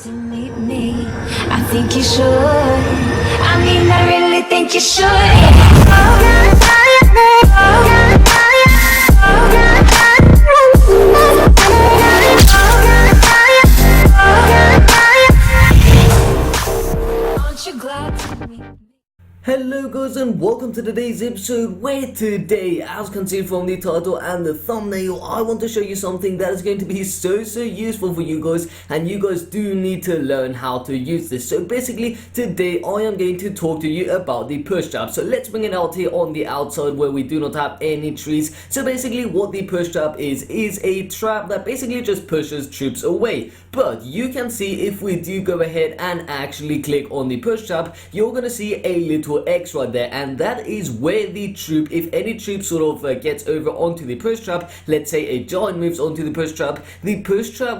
To meet me, I think you should. I mean, I really think you should. Aren't you glad to meet me? Hello guys and welcome to today's episode, where today, as you can see from the title and the thumbnail, I want to show you something that is going to be so useful for you guys, and you guys do need to learn how to use this. So basically today I am going to talk to you about the push trap. So let's bring it out here on the outside where we do not have any trees. So basically what the push trap is a trap that basically just pushes troops away. But you can see if we do go ahead and actually click on the push trap, you're gonna see a little X right there, and that is where the troop, if any troop sort of gets over onto the push trap, let's say a giant moves onto the push trap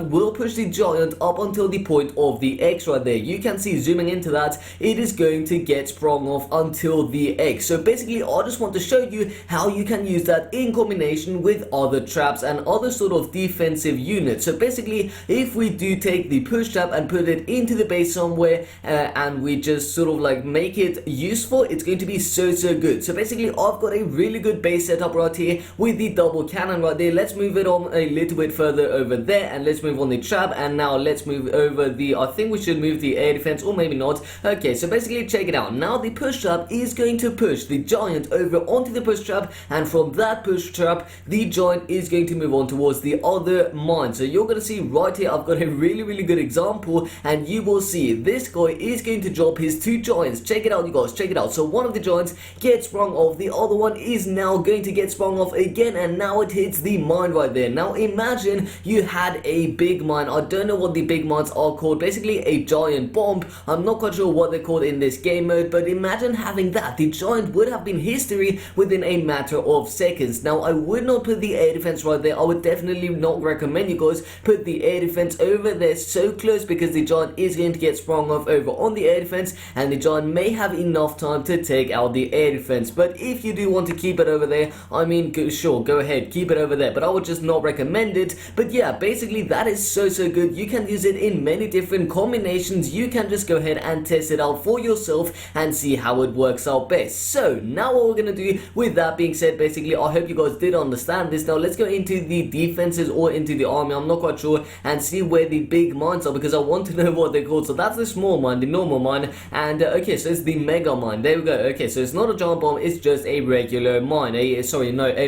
will push the giant up until the point of the X right there. You can see zooming into that, it is going to get sprung off until the X. So basically I just want to show you how you can use that in combination with other traps and other sort of defensive units. So basically if we do take the push trap and put it into the base somewhere and we just sort of like make it useful, it's going to be so good. So basically I've got a really good base setup right here with the double cannon right there. Let's move it on a little bit further over there, and let's move on the trap, and now let's move over the, I think we should move the air defense, or maybe not. Okay, so basically check it out. Now the push trap is going to push the giant over onto the push trap, and from that push trap the giant is going to move on towards the other mine. So you're going to see right here I've got a really good example, and you will see this guy is going to drop his two giants. Check it out you guys, check it out. So one of the giants gets sprung off, the other one is now going to get sprung off again, and now it hits the mine right there. Now imagine you had a big mine. I don't know what the big mines are called, basically a giant bomb. I'm not quite sure what they're called in this game mode, but imagine having that. The giant would have been history within a matter of seconds. Now I would not put the air defense right there. I would definitely not recommend you guys put the air defense over there so close, because the giant is going to get sprung off over on the air defense, and the giant may have enough time to take out the air defense. But if you do want to keep it over there, I mean, sure, go ahead, keep it over there, but I would just not recommend it. But yeah, basically that is so good. You can use it in many different combinations. You can just go ahead and test it out for yourself and see how it works out best. So now what we're gonna do, with that being said, basically I hope you guys did understand this. Now let's go into the defenses or into the army, I'm not quite sure, and see where the big mines are, because I want to know what they're called. So that's the small mine, the normal mine, and okay, so it's the mega mine. There we go. Okay, so it's not a giant bomb, it's just a regular mine, a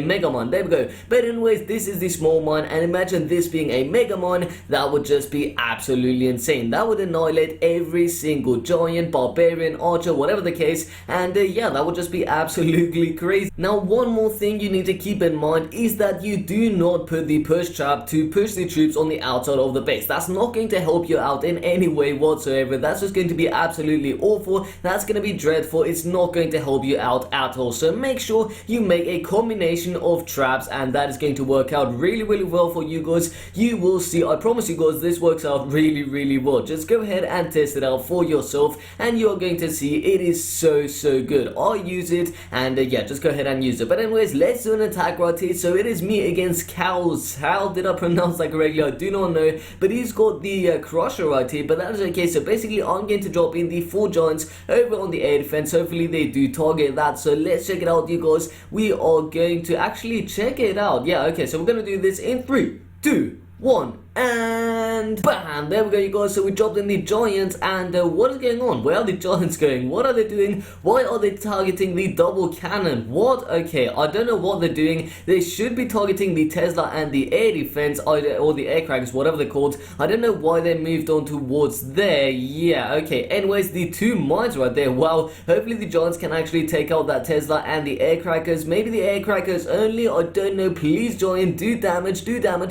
mega mine. There we go. But anyways, this is the small mine, and imagine this being a mega mine. That would just be absolutely insane. That would annihilate every single giant, barbarian, archer, whatever the case, and yeah, that would just be absolutely crazy. Now one more thing you need to keep in mind is that you do not put the push trap to push the troops on the outside of the base. That's not going to help you out in any way whatsoever. That's just going to be absolutely awful. That's going to be dreadful. It's not going to help you out at all. So make sure you make a combination of traps, and that is going to work out really well for you guys. You will see, I promise you guys, this works out really well. Just go ahead and test it out for yourself, and you're going to see it is so good. I use it, and yeah, just go ahead and use it. But anyways, let's do an attack right here. So it is me against Cows. How did I pronounce that correctly? I do not know, but he's got the crusher right here, but that is okay. So basically I'm going to drop in the 4 giants over on the air defense. Hopefully they do target that. So let's check it out you guys. We are going to actually check it out. Yeah, okay, so we're going to do this in 3, 2, 1, and bam, there we go you guys. So we dropped in the giants, and what is going on? Where are the giants going? What are they doing? Why are they targeting the double cannon? What? Okay, I don't know what they're doing. They should be targeting the Tesla and the air defense, or the air crackers, whatever they're called. I don't know why they moved on towards there. Yeah, okay, anyways, the 2 mines right there. Wow, hopefully the giants can actually take out that Tesla and the air crackers. Maybe the air crackers only, I don't know. Please giant, do damage,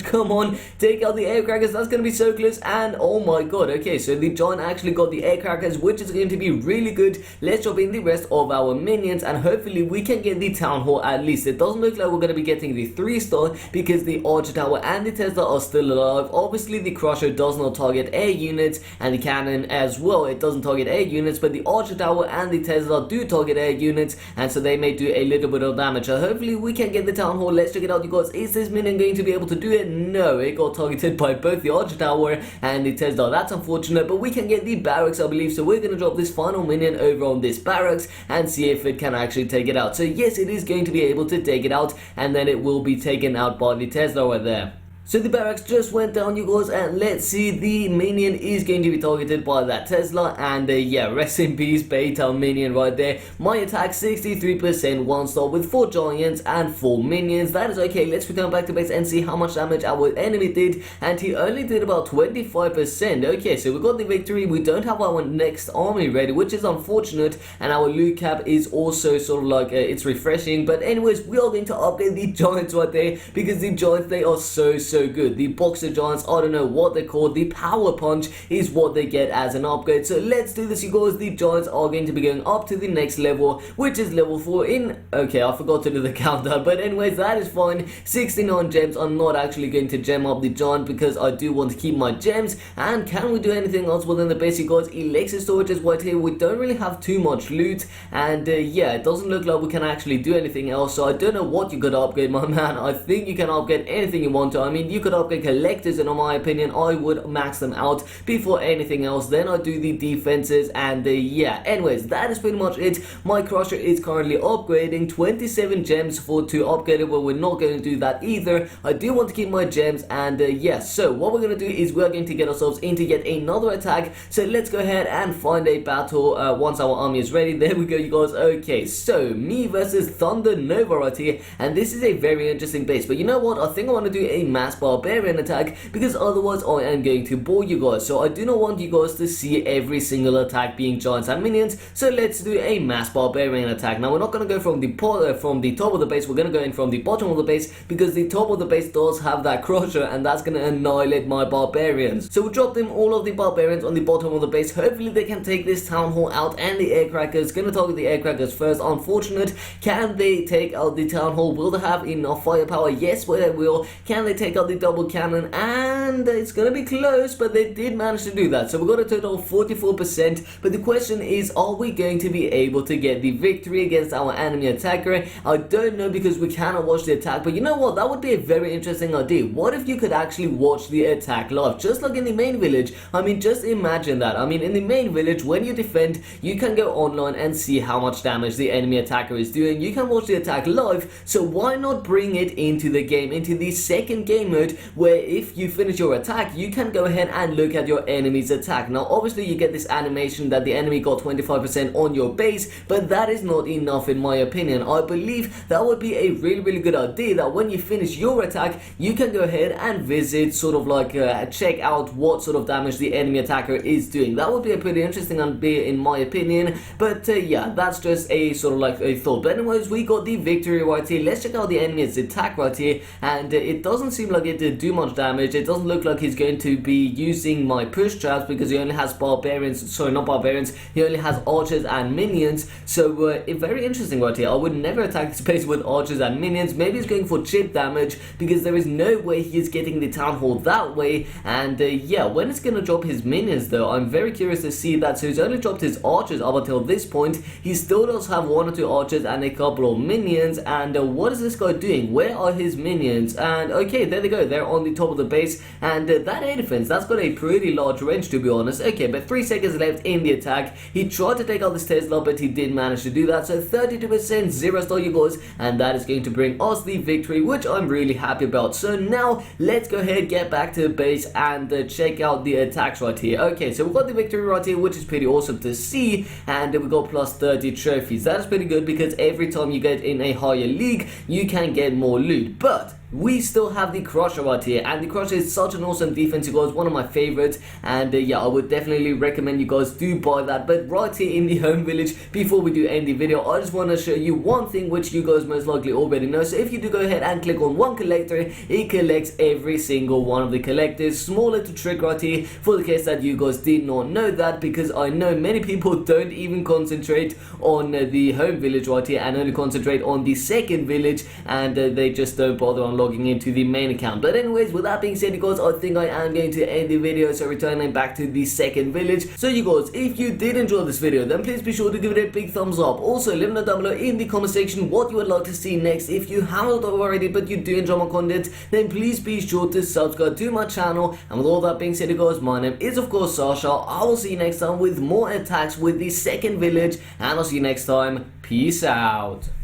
come on, take out the air crackers. That's going to be so close, and oh my god, okay, so the giant actually got the air crackers, which is going to be really good. Let's drop in the rest of our minions, and hopefully we can get the town hall at least. It doesn't look like we're going to be getting the 3-star, because the archer tower and the Tesla are still alive. Obviously the crusher does not target air units, and the cannon as well, it doesn't target air units, but the archer tower and the Tesla do target air units, and so they may do a little bit of damage. So hopefully we can get the town hall. Let's check it out you guys. Is this minion going to be able to do it? No, it got targeted by both the Archer Tower and the Tesla. That's unfortunate, but we can get the barracks, I believe, so we're going to drop this final minion over on this barracks and see if it can actually take it out. So yes, it is going to be able to take it out, and then it will be taken out by the Tesla right there. So the barracks just went down, you guys, and let's see, the minion is going to be targeted by that Tesla, and yeah, rest in peace, Baytown minion right there. My attack 63%, 1 star with 4 giants and 4 minions. That is okay. Let's return back to base and see how much damage our enemy did, and he only did about 25%. Okay, so we got the victory. We don't have our next army ready, which is unfortunate, and our loot cap is also sort of like, it's refreshing, but anyways, we are going to upgrade the giants right there, because the giants, they are so good. The boxer giants, I don't know what they're called. The power punch is what they get as an upgrade. So let's do this, you guys. The giants are going to be going up to the next level, which is level 4 in... Okay, I forgot to do the countdown, but anyways, that is fine. 69 gems. I'm not actually going to gem up the giant because I do want to keep my gems. And can we do anything else within the base, you guys? Elixir storage is right here. We don't really have too much loot, and yeah, it doesn't look like we can actually do anything else. So I don't know what you could upgrade, my man. I think you can upgrade anything you want to. I mean, you could upgrade collectors, and in my opinion, I would max them out before anything else. Then I do the defenses, and yeah, anyways, that is pretty much it. My crusher is currently upgrading 27 gems to upgrade it, but we're not going to do that either. I do want to keep my gems, and yeah, so what we're going to do is we're going to get ourselves into yet another attack. So let's go ahead and find a battle once our army is ready. There we go, you guys. Okay, so me versus Thunder Nova right here, and this is a very interesting base, but you know what, I think I want to do a mass Barbarian attack, because otherwise I am going to bore you guys. So I do not want you guys to see every single attack being giants and minions, so let's do a mass Barbarian attack. Now we're not going to go from the top of the base, we're going to go in from the bottom of the base, because the top of the base does have that crusher, and that's going to annihilate my barbarians. So we'll drop them all of the barbarians on the bottom of the base. Hopefully they can take this town hall out, and the aircrackers, going to target the aircrackers first. Unfortunate. Can they take out the town hall? Will they have enough firepower? Yes, well, they will. Can they take out the double cannon? And it's gonna be close, but they did manage to do that. So we got a total of 44%, but the question is, are we going to be able to get the victory against our enemy attacker? I don't know, because we cannot watch the attack, but you know what, that would be a very interesting idea. What if you could actually watch the attack live, just like in the main village? I mean, just imagine that. I mean, in the main village, when you defend, you can go online and see how much damage the enemy attacker is doing. You can watch the attack live, so why not bring it into the game, into the second game mode, where if you finish your attack, you can go ahead and look at your enemy's attack. Now obviously you get this animation that the enemy got 25% on your base, but that is not enough in my opinion. I believe that would be a really good idea, that when you finish your attack, you can go ahead and visit, sort of like check out what sort of damage the enemy attacker is doing. That would be a pretty interesting idea in my opinion, but yeah, that's just a sort of like a thought. But anyways, we got the victory right here. Let's check out the enemy's attack right here, and it doesn't seem like it did do much damage. It doesn't look like he's going to be using my push traps, because he only has barbarians, sorry, not barbarians, he only has archers and minions. So very interesting right here. I would never attack this base with archers and minions. Maybe he's going for chip damage, because there is no way he is getting the town hall that way. And yeah, when it's gonna drop his minions though, I'm very curious to see that. So he's only dropped his archers up until this point. He still does have 1 or 2 archers and a couple of minions. And what is this guy doing? Where are his minions? And okay, there they go, they're on the top of the base, and that air defense, that's got a pretty large range, to be honest. Okay, but 3 seconds left in the attack. He tried to take out this Tesla, but he did manage to do that. So 32%, 0 star, you guys, and that is going to bring us the victory, which I'm really happy about. So now let's go ahead, get back to the base, and check out the attacks right here. Okay, so we've got the victory right here, which is pretty awesome to see, and we got plus 30 trophies. That is pretty good, because every time you get in a higher league, you can get more loot. But we still have the crusher right here, and the crusher is such an awesome defense, you guys, one of my favorites. And yeah, I would definitely recommend you guys do buy that. But right here in the home village, before we do end the video, I just want to show you one thing which you guys most likely already know. So if you do go ahead and click on one collector, it collects every single one of the collectors. Small little trick right here, for the case that you guys did not know that, because I know many people don't even concentrate on the home village right here, and only concentrate on the second village, and they just don't bother on logging into the main account. But anyways, with that being said, you guys, I think I am going to end the video, so returning back to the second village. So you guys, if you did enjoy this video, then please be sure to give it a big thumbs up. Also, let me know down below in the comment section what you would like to see next. If you haven't already but you do enjoy my content, then please be sure to subscribe to my channel. And with all that being said, you guys, my name is of course Sasha. I will see you next time with more attacks with the second village, and I'll see you next time. Peace out.